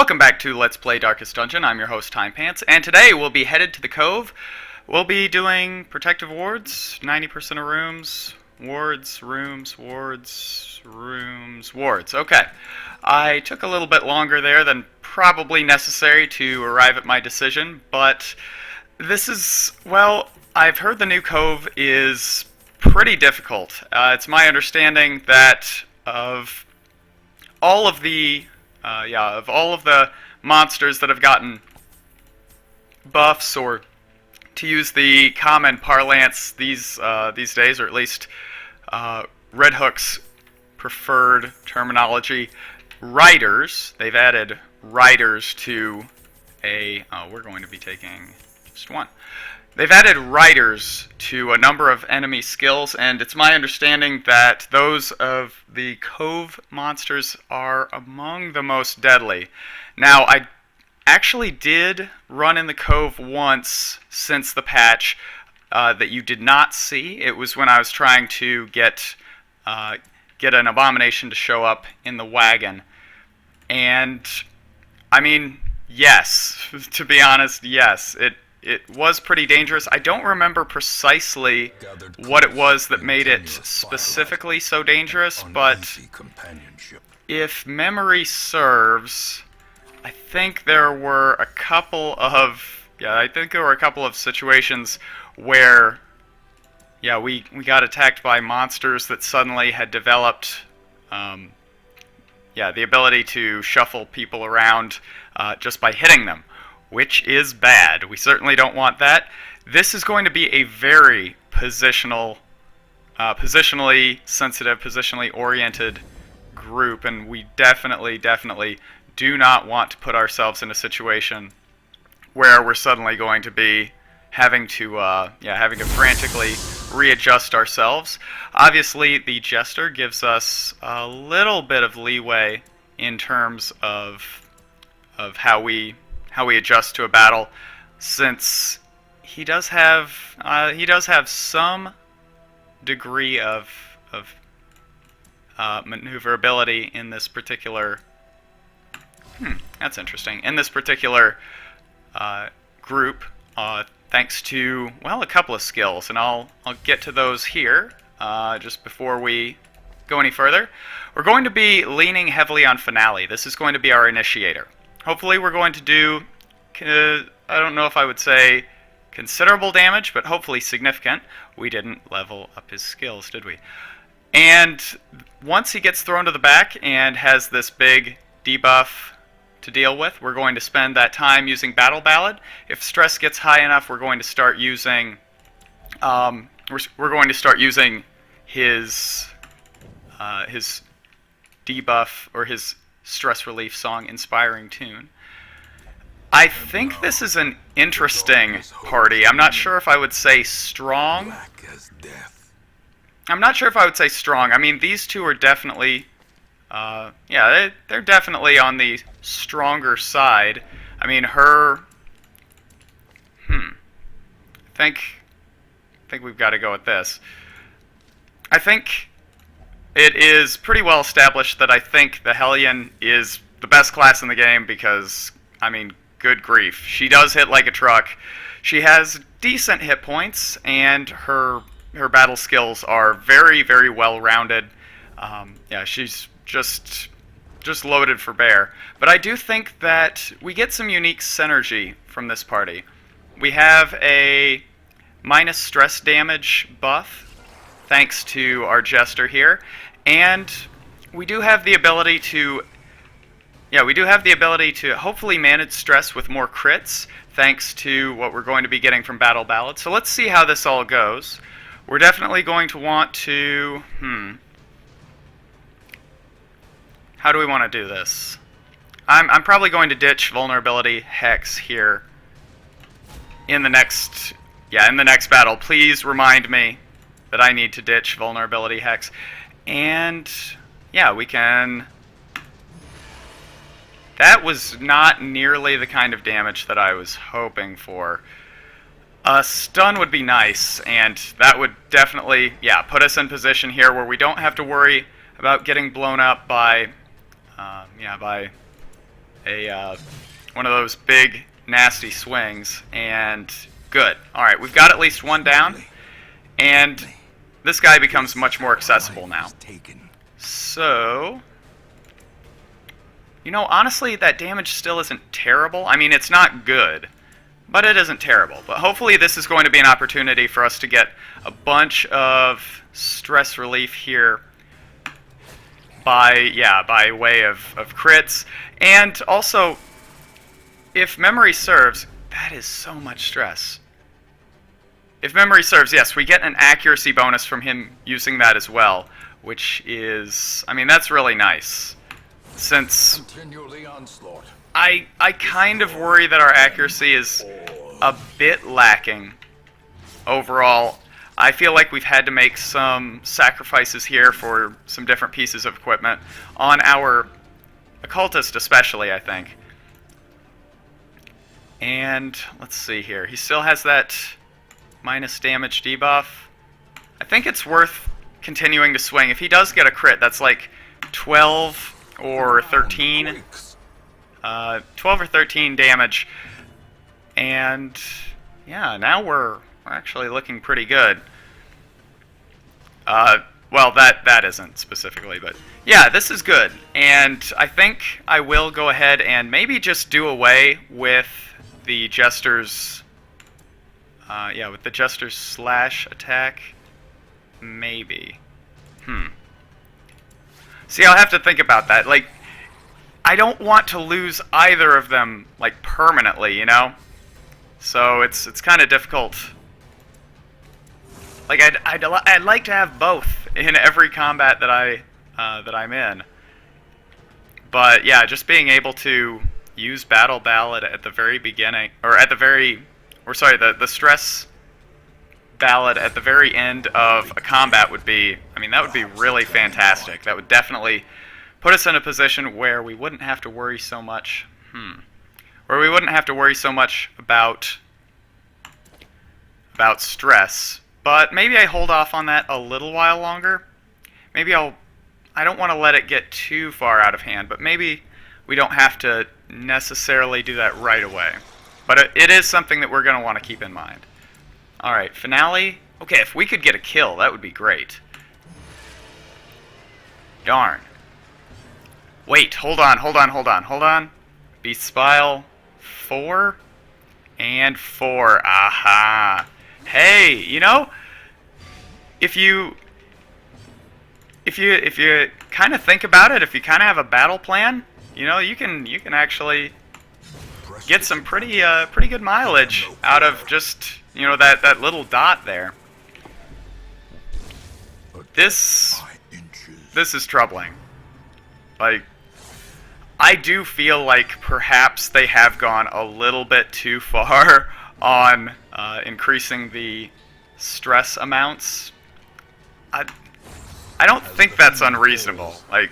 Welcome back to Let's Play Darkest Dungeon. I'm your host, Timepants, and today we'll be headed to the Cove. We'll be doing protective wards, 90% of rooms, wards. Okay. I took a little bit longer there than probably necessary to arrive at my decision, but this is, well, I've heard the new Cove is pretty difficult. It's my understanding that of all of the monsters that have gotten buffs, or to use the common parlance these days, or at least Red Hook's preferred terminology, riders. They've added riders to we're going to be taking just one. They've added riders to a number of enemy skills, and it's my understanding that those of the Cove monsters are among the most deadly. Now, I actually did run in the Cove once since the patch that you did not see. It was when I was trying to get an Abomination to show up in the wagon. And, I mean, yes, to be honest, yes, it was pretty dangerous. I don't remember precisely what it was that made it specifically so dangerous, but if memory serves, I think there were a couple of situations where we got attacked by monsters that suddenly had developed the ability to shuffle people around just by hitting them, which is bad. We certainly don't want that. This is going to be a very positionally sensitive, positionally oriented group, and we definitely do not want to put ourselves in a situation where we're suddenly going to be having to frantically readjust ourselves. Obviously, the Jester gives us a little bit of leeway in terms of how we adjust to a battle, since he does have some degree of maneuverability in this particular. That's interesting. In this particular group, thanks to a couple of skills, and I'll get to those here just before we go any further. We're going to be leaning heavily on Finale. This is going to be our initiator. Hopefully we're going to do, I don't know if I would say considerable damage, but hopefully significant. We didn't level up his skills, did we? And once he gets thrown to the back and has this big debuff to deal with, we're going to spend that time using Battle Ballad. If stress gets high enough, we're going to start using his debuff, or his stress relief song, Inspiring Tune. I think this is an interesting party. I'm not sure if I would say strong. I mean, these two are definitely, they're definitely on the stronger side. I mean, I think we've got to go with this. I think it is pretty well established that I think the Hellion is the best class in the game because, I mean, good grief. She does hit like a truck. She has decent hit points, and her battle skills are very, very well-rounded. She's just loaded for bear. But I do think that we get some unique synergy from this party. We have a minus stress damage buff, thanks to our Jester here, and we do have the ability to hopefully manage stress with more crits, thanks to what we're going to be getting from Battle Ballad. So let's see how this all goes. We're definitely going to want to, how do we want to do this? I'm probably going to ditch Vulnerability Hex here in the next battle. Please remind me that I need to ditch Vulnerability Hex. And we can. That was not nearly the kind of damage that I was hoping for. A stun would be nice, and that would definitely, put us in position here where we don't have to worry about getting blown up by a one of those big nasty swings, and good. All right, we've got at least one down, and this guy becomes much more accessible now. So, you know, honestly, that damage still isn't terrible. I mean, it's not good, but it isn't terrible. But hopefully this is going to be an opportunity for us to get a bunch of stress relief here by way of crits. And also, if memory serves, that is so much stress. If memory serves, yes, we get an accuracy bonus from him using that as well, which is, I mean, that's really nice. Since I kind of worry that our accuracy is a bit lacking overall. I feel like we've had to make some sacrifices here for some different pieces of equipment on our occultist especially, I think. And let's see here. He still has that minus damage debuff. I think it's worth continuing to swing. If he does get a crit, that's like 12 or 13. 12 or 13 damage. And yeah, now we're actually looking pretty good. Well, that isn't specifically, but yeah, this is good. And I think I will go ahead and maybe just do away with the Jester's, with the Jester's slash attack. Maybe. See, I'll have to think about that. Like, I don't want to lose either of them, like, permanently, you know? So it's kind of difficult. Like, I'd like to have both in every combat that I'm in. But yeah, just being able to use Battle Ballad at the very beginning, or at the very, or sorry, the stress ballad at the very end of a combat would be, I mean, that would be really fantastic. That would definitely put us in a position where we wouldn't have to worry so much, where we wouldn't have to worry so much about stress. But maybe I hold off on that a little while longer. Maybe I don't want to let it get too far out of hand, but maybe we don't have to necessarily do that right away. But it is something that we're going to want to keep in mind. Alright, finale. Okay, if we could get a kill, that would be great. Darn. Wait, hold on. Beast Spile, 4 and 4. Aha. Hey, you know, if you kind of think about it, if you kind of have a battle plan, you know, you can actually get some pretty good mileage out of just, you know, that little dot there. This is troubling. Like, I do feel like perhaps they have gone a little bit too far on increasing the stress amounts. I don't think that's unreasonable. Like,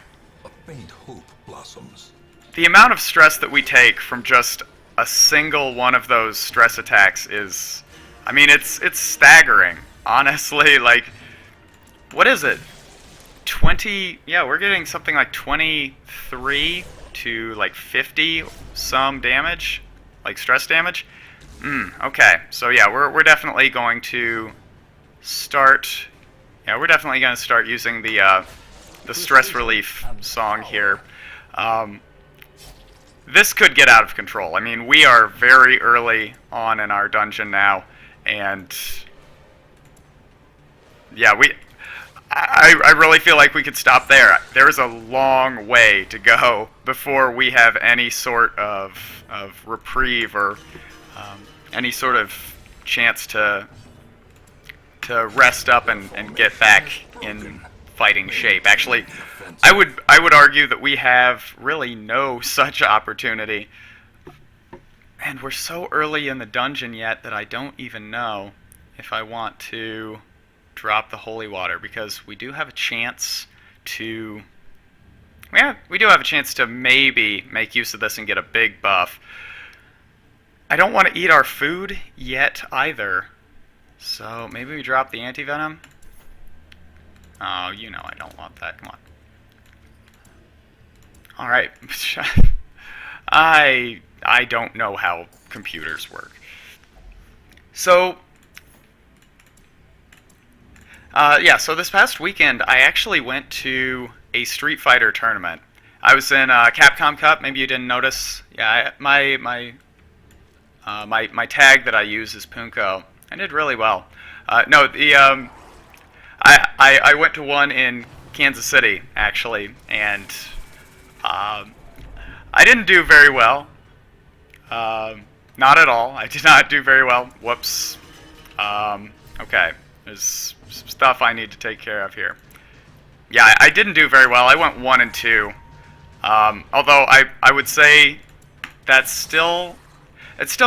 the amount of stress that we take from just a single one of those stress attacks is, I mean, it's staggering, honestly. Like, what is it? 20, yeah, we're getting something like 23 to like 50 some damage, like stress damage. Okay, so yeah, we're definitely going to start. Yeah, we're definitely going to start using the stress relief song here. This could get out of control. I mean, we are very early on in our dungeon now, and yeah, I really feel like we could stop there. There is a long way to go before we have any sort of reprieve or any sort of chance to rest up and get back in fighting shape. Actually, I would argue that we have really no such opportunity. And we're so early in the dungeon yet that I don't even know if I want to drop the holy water, because we do have a chance to, yeah, we do have a chance to maybe make use of this and get a big buff. I don't want to eat our food yet either, so maybe we drop the anti-venom. Oh, you know I don't want that. Come on. Alright. I don't know how computers work. So, so this past weekend I actually went to a Street Fighter tournament. I was in Capcom Cup. Maybe you didn't notice. Yeah, my tag that I use is Punko. I did really well. No, I went to one in Kansas City actually, and I didn't do very well. Not at all. I did not do very well. Whoops. Okay. There's some stuff I need to take care of here. Yeah, I didn't do very well. I went 1 and 2. Although I would say it's still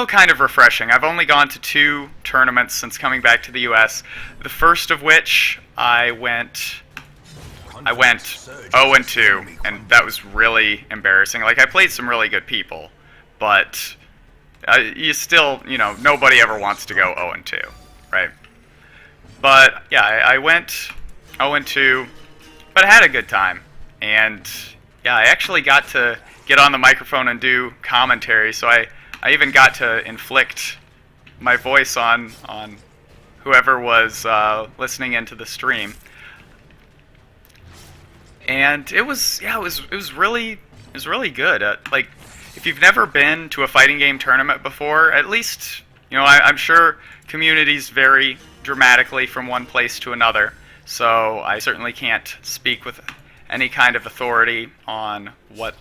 kind of refreshing. I've only gone to 2 tournaments since coming back to the U.S. The first of which I went 0 and 2, and that was really embarrassing. Like, I played some really good people, but you still, nobody ever wants to go 0 and 2, right? But yeah, I went 0 and 2, but I had a good time, and yeah, I actually got to get on the microphone and do commentary, so I even got to inflict my voice on whoever was listening into the stream. And it was really good. Like, if you've never been to a fighting game tournament before, at least, I'm sure communities vary dramatically from one place to another, so I certainly can't speak with any kind of authority on what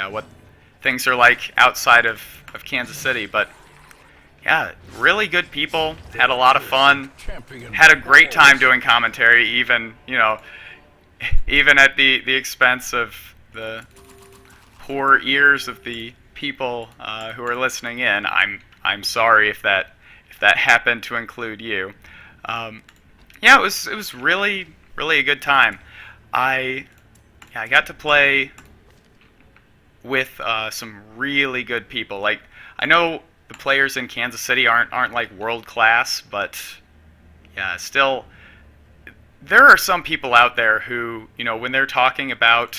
what things are like outside of Kansas City. But yeah, really good people, had a lot of fun, had a great time doing commentary, even at the expense of the poor ears of the people who are listening in. I'm sorry if that happened to include you. Yeah, it was really a good time. I got to play with some really good people. Like, I know the players in Kansas City aren't like world class, but yeah, still there are some people out there who, when they're talking about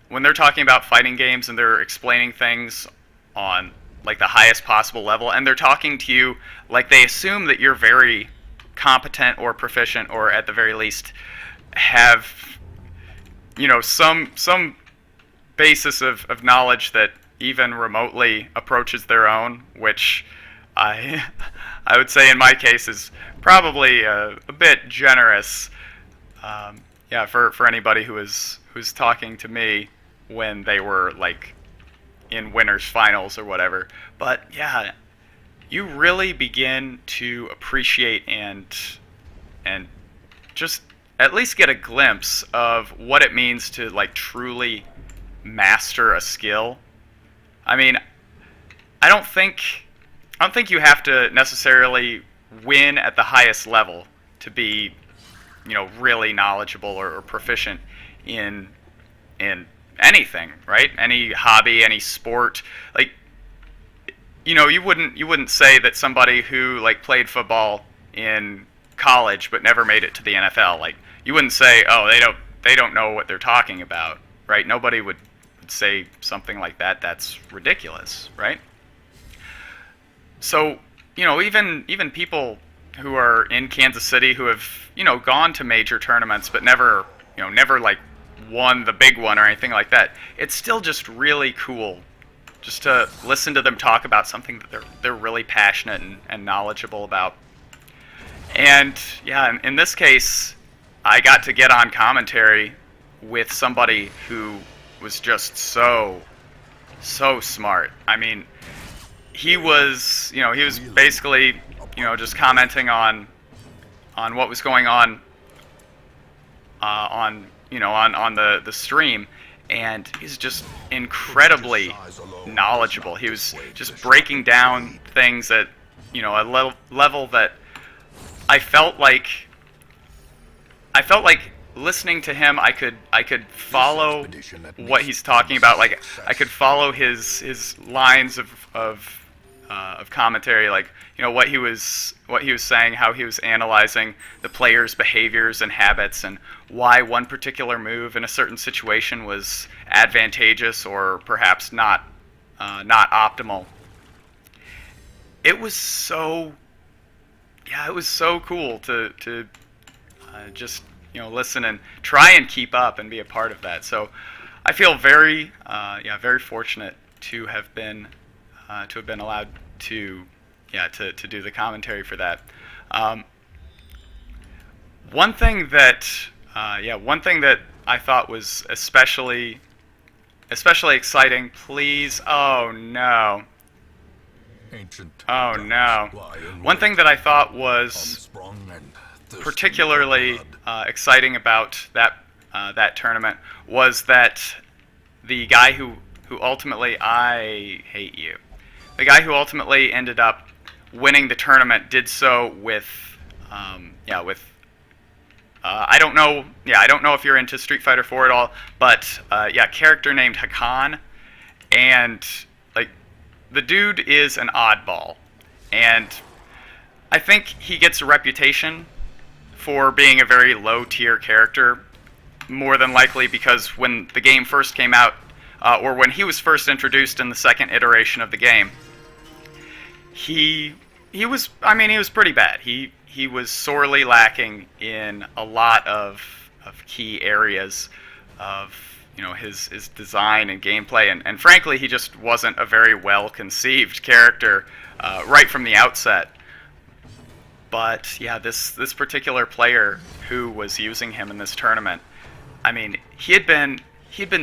fighting games and they're explaining things on like the highest possible level, and they're talking to you like they assume that you're very competent or proficient, or at the very least have some basis of knowledge that even remotely approaches their own, which I would say in my case is probably a bit generous. For anybody who's talking to me when they were like in winners finals or whatever. But yeah, you really begin to appreciate and just at least get a glimpse of what it means to like truly master a skill. I mean, I don't think you have to necessarily win at the highest level to be, really knowledgeable or proficient in anything, right? Any hobby, any sport. Like, you wouldn't say that somebody who like played football in college but never made it to the NFL, like, you wouldn't say, oh, they don't know what they're talking about, right? Nobody would say something like that. That's ridiculous, right? So, even people who are in Kansas City who have, gone to major tournaments but never like won the big one or anything like that, it's still just really cool just to listen to them talk about something that they're really passionate and knowledgeable about. And yeah, in this case, I got to get on commentary with somebody who was just so smart. I mean, he was basically, just commenting on what was going on on the stream, and he's just incredibly knowledgeable. He was just breaking down things at a level that I felt like listening to him, I could follow what he's talking about. Like, I could follow his lines of of commentary, like what he was saying, how he was analyzing the players' behaviors and habits, and why one particular move in a certain situation was advantageous or perhaps not optimal. It was so cool to just listen and try and keep up and be a part of that. So I feel very fortunate to have been allowed to do the commentary for that. One thing that I thought was especially exciting. Please, oh no. Oh no. One thing that I thought was particularly exciting about that tournament was that the guy who ultimately, I hate you. The guy who ultimately ended up winning the tournament did so with I don't know if you're into Street Fighter 4 at all, but character named Hakan, and like the dude is an oddball, and I think he gets a reputation for being a very low tier character, more than likely because when the game first came out, or when he was first introduced in the second iteration of the game, he was pretty bad. He was sorely lacking in a lot of key areas of his design and gameplay, and frankly he just wasn't a very well conceived character right from the outset. But yeah, this particular player who was using him in this tournament, I mean, he'd been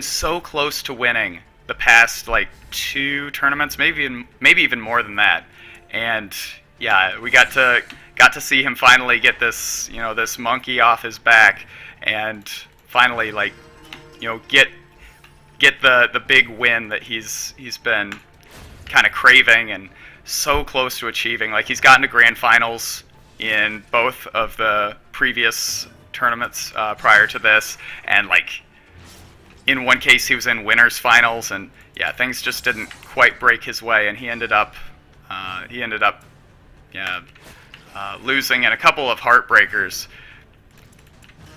so close to winning the past like 2 tournaments, maybe even more than that. And yeah, we got to see him finally get this this monkey off his back, and finally get the big win that he's been kind of craving and so close to achieving. Like, he's gotten to grand finals in both of the previous tournaments prior to this, and like in one case he was in winners finals, and yeah, things just didn't quite break his way, and he ended up losing in a couple of heartbreakers.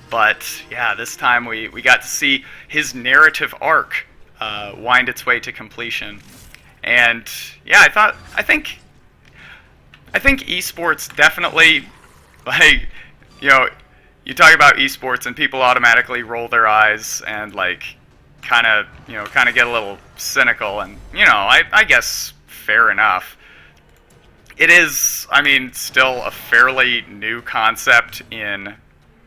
But yeah, this time we got to see his narrative arc wind its way to completion. And yeah, I think esports definitely, like, you talk about esports and people automatically roll their eyes and like kind of get a little cynical, and I guess fair enough. It is, still a fairly new concept in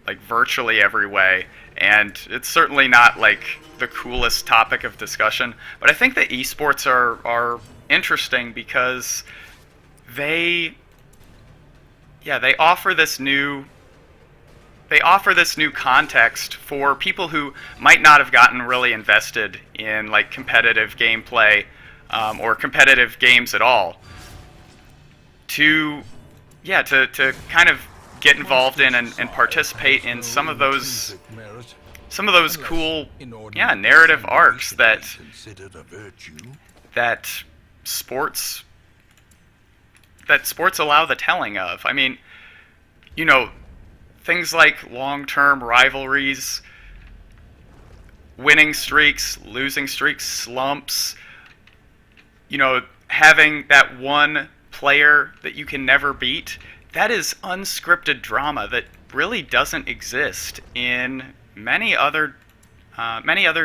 like virtually every way, and it's certainly not like the coolest topic of discussion. But I think that esports are interesting because they offer this new context for people who might not have gotten really invested in like competitive gameplay or competitive games at all, to kind of get involved in and participate in some of those cool narrative arcs that sports allow the telling of. I mean, things like long-term rivalries, winning streaks, losing streaks, slumps, having that one player that you can never beat, that is unscripted drama that really doesn't exist in many other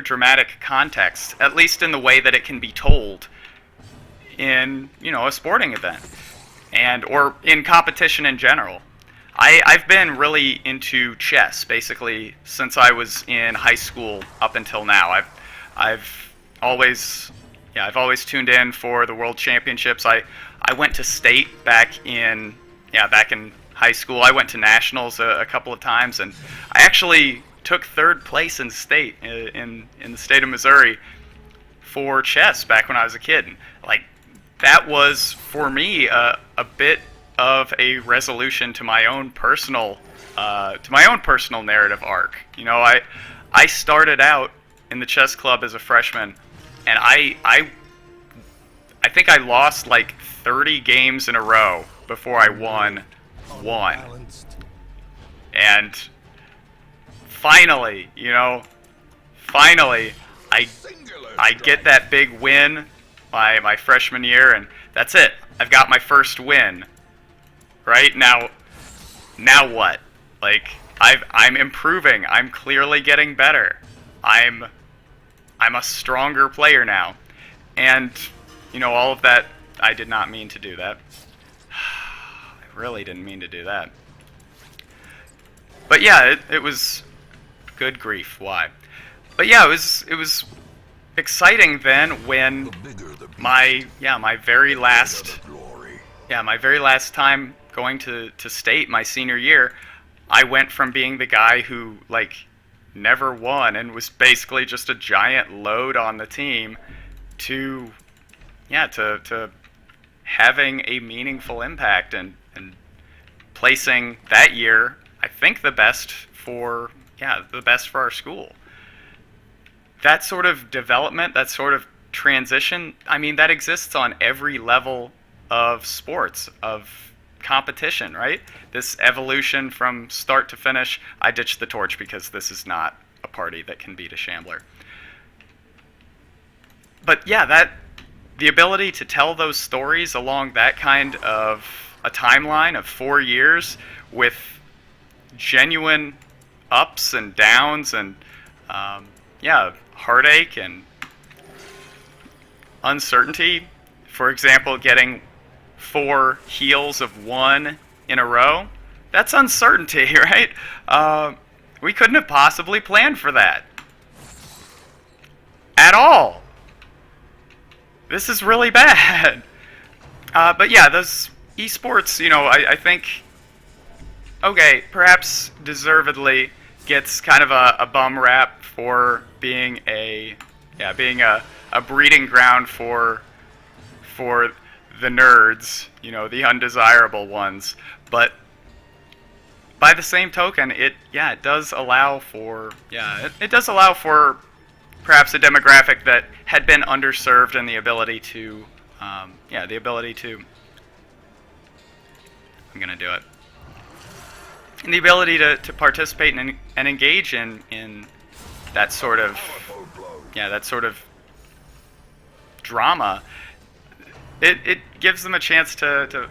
dramatic contexts, at least in the way that it can be told in a sporting event or in competition in general. I've been really into chess basically since I was in high school up until now. I've always tuned in for the World Championships. I went to state back in high school. I went to nationals a couple of times, and I actually took 3rd place in state in the state of Missouri for chess back when I was a kid. And, like, that was for me a bit of a resolution to my own personal narrative arc. I started out in the chess club as a freshman, and I I think I lost like 30 games in a row before I won one. And finally, finally, I get that big win my freshman year, and that's it. I've got my first win. Right now what? Like I'm improving. I'm clearly getting better. I'm a stronger player now, and all of that. I did not mean to do that. I really didn't mean to do that. But yeah, it was good grief. Why? But yeah, it was exciting then when my very last time going to state my senior year, I went from being the guy who like never won and was basically just a giant load on the team to having a meaningful impact and placing that year, I think the best for our school. That sort of development, that sort of transition, I mean, that exists on every level of sports, of competition, right? This evolution from start to finish. I ditched the torch because this is not a party that can beat a Shambler. But yeah, the ability to tell those stories along that kind of a timeline of 4 years with genuine ups and downs and heartache and uncertainty. For example, getting 4 heels of 1 in a row, that's uncertainty, right? We couldn't have possibly planned for that at all. This is really bad. But yeah, those esports, I think, okay, perhaps deservedly gets kind of a bum rap for being a breeding ground for the nerds, the undesirable ones. But by the same token, it does allow for perhaps a demographic that had been underserved and the ability to I'm gonna do it. And the ability to participate and engage in that sort of drama. It gives them a chance to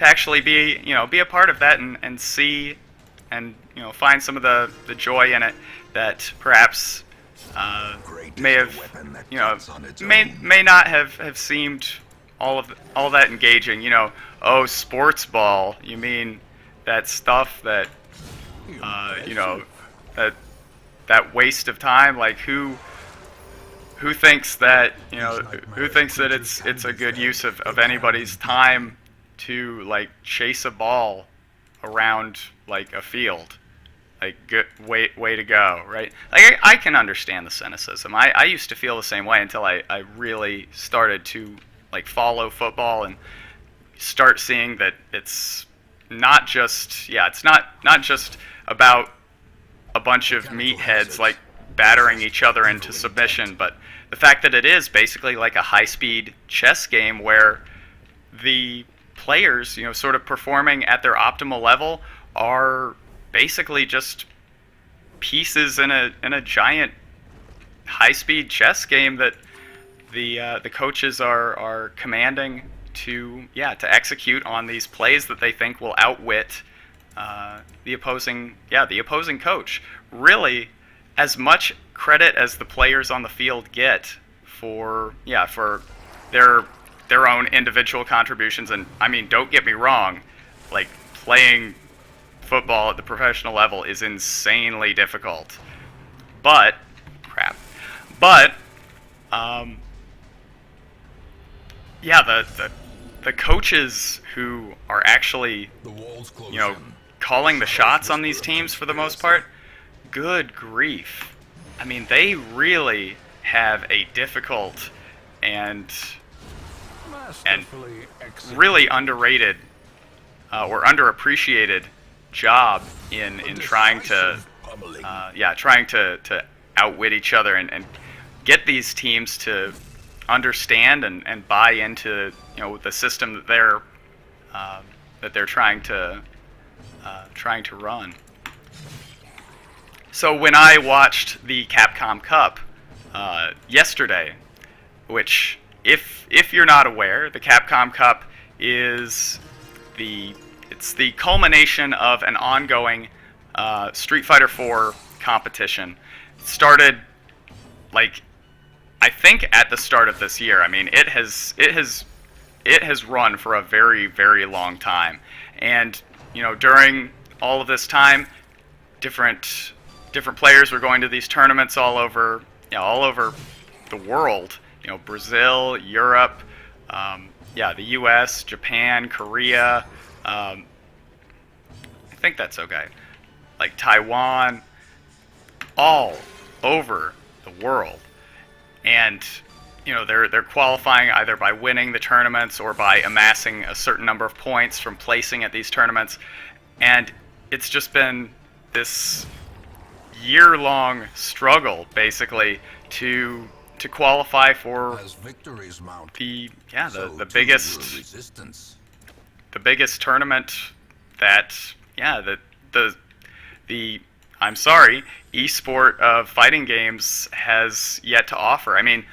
actually be a part of that and see and find some of the joy in it that perhaps may not have seemed all that engaging. Oh, sports ball. You mean that stuff that that waste of time? Like who thinks that it's a good use of anybody's time to like chase a ball around like a field? Like, good, way to go, right? Like, I can understand the cynicism. I used to feel the same way until I really started to like follow football and start seeing that it's not just about a bunch of meatheads like battering each other into submission, but the fact that it is basically like a high-speed chess game where the players, sort of performing at their optimal level, are basically just pieces in a giant high-speed chess game that the coaches are commanding to execute on these plays that they think will outwit the opposing coach. Really, as much credit as the players on the field get for their own individual contributions, and I mean, don't get me wrong, like playing football at the professional level is insanely difficult. But the coaches who are actually calling the shots on these teams for the most part, good grief. I mean, they really have a difficult and really underrated or underappreciated job in trying to outwit each other and get these teams to understand and buy into the system that they're trying to run. So when I watched the Capcom Cup yesterday, which if you're not aware, the Capcom Cup is it's the culmination of an ongoing Street Fighter 4 competition. It started I think at the start of this year. I mean, it has run for a very, very long time, and during all of this time, different players were going to these tournaments all over the world. Brazil, Europe, the U.S., Japan, Korea. I think that's okay. Like Taiwan, all over the world. And they're qualifying either by winning the tournaments or by amassing a certain number of points from placing at these tournaments. And it's just been this year-long struggle, basically, to qualify for the biggest tournament that the I'm sorry, esport of fighting games has yet to offer. I mean,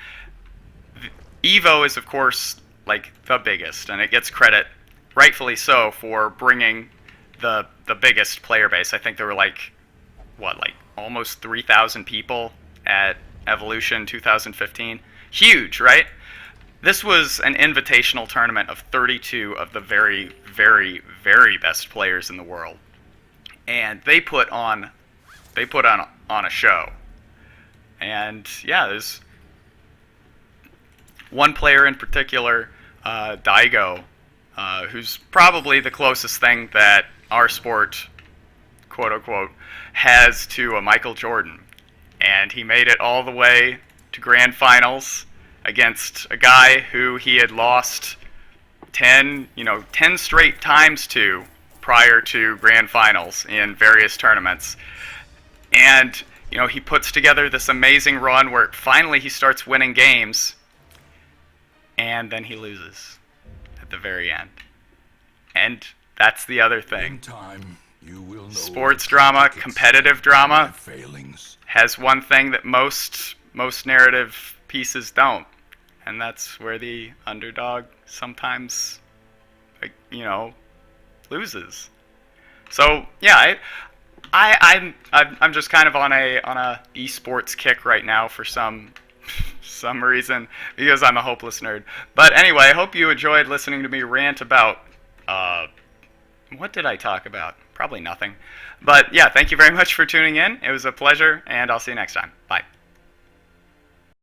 Evo is of course the biggest, and it gets credit, rightfully so, for bringing the biggest player base. I think there were almost 3,000 people at Evolution 2015. Huge, right? This was an invitational tournament of 32 of the very, very, very best players in the world, and they put on a show. And there's one player in particular, Daigo, who's probably the closest thing that our sport, quote unquote, has to a Michael Jordan. And he made it all the way to grand finals against a guy who he had lost 10 straight times to prior to grand finals in various tournaments. And he puts together this amazing run where finally he starts winning games, and then he loses at the very end. And that's the other thing. Sports drama, competitive drama, has one thing that most narrative pieces don't, and that's where the underdog sometimes loses. So I'm just kind of on a esports kick right now for some reason, because I'm a hopeless nerd. But anyway, I hope you enjoyed listening to me rant about what did I talk about? Probably nothing. But thank you very much for tuning in. It was a pleasure, and I'll see you next time. Bye.